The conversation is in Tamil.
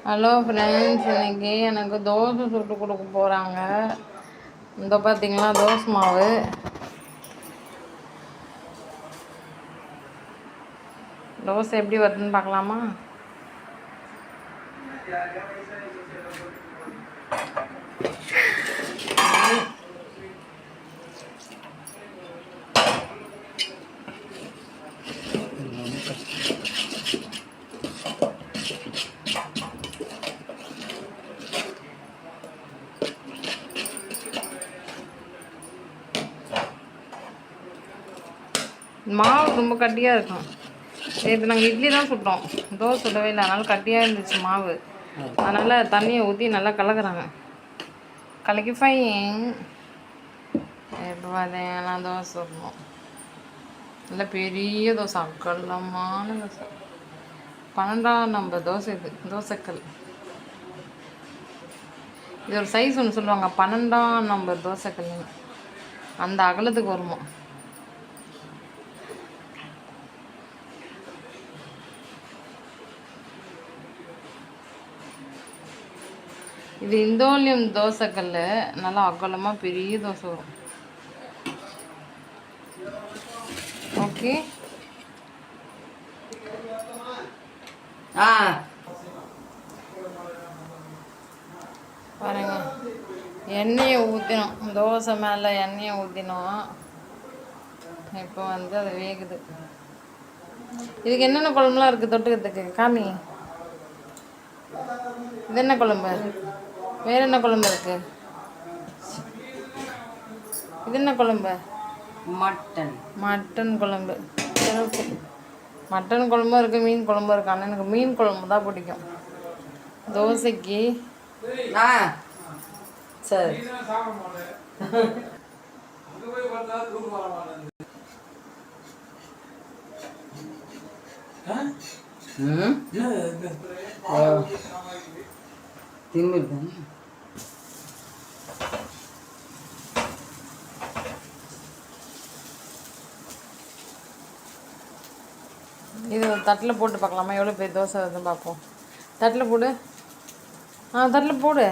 ஹலோ ஃப்ரெண்ட்ஸ், இன்னைக்கு எனக்கு தோசை சுட்டு கொடுக்க போகிறாங்க. இந்த பார்த்தீங்களா தோசை மாவு. தோசை எப்படி வருதுன்னு பார்க்கலாமா? மாவு ரொம்ப கட்டியாக இருக்கும். நேற்று நாங்கள் இட்லி தான் சுட்டோம், தோசை சுடவே இல்லை. அதனால் கட்டியாக இருந்துச்சு மாவு. அதனால் தண்ணியை ஊற்றி நல்லா கலக்குறாங்க. கலக்கி ஃபைன். இப்போ பார்த்தீங்கன்னா தோசை சுடணும். நல்ல பெரிய தோசை, அகலமான தோசை. 12ஆம் நம்பர் தோசை. இது தோசைக்கல். இது ஒரு சைஸ் ஒன்று சொல்லுவாங்க, 12ஆம் நம்பர் தோசைக்கல். அந்த அகலத்துக்கு வருமா. இது இந்தோலியம் தோசைக்கல். நல்லா அகலமாக பெரிய தோசை வரும். ஓகே, பாருங்க. எண்ணெயை ஊற்றினோம், தோசை மேலே எண்ணெயை ஊற்றினோம். இப்போ வந்து அது வேகுது. இதுக்கு என்னென்ன குழம்புலாம் இருக்குது தொட்டுக்கிறதுக்கு? காமி, இது என்ன குழம்பு? வேற என்ன குழம்பு இருக்கு? இது என்ன குழம்பு? மட்டன் குழம்பு. சரி, ஓகே. மட்டன் குழம்பும் இருக்குது, மீன் குழம்பும் இருக்கு. ஆனால் எனக்கு மீன் குழம்பு தான் பிடிக்கும் தோசைக்கு. சரி, இது தட்டில் போட்டு பார்க்கலாமா? எவ்வளோ பெரிய தோசை வருதுன்னு பார்ப்போம். தட்டில் போடு. தட்டில் போடு.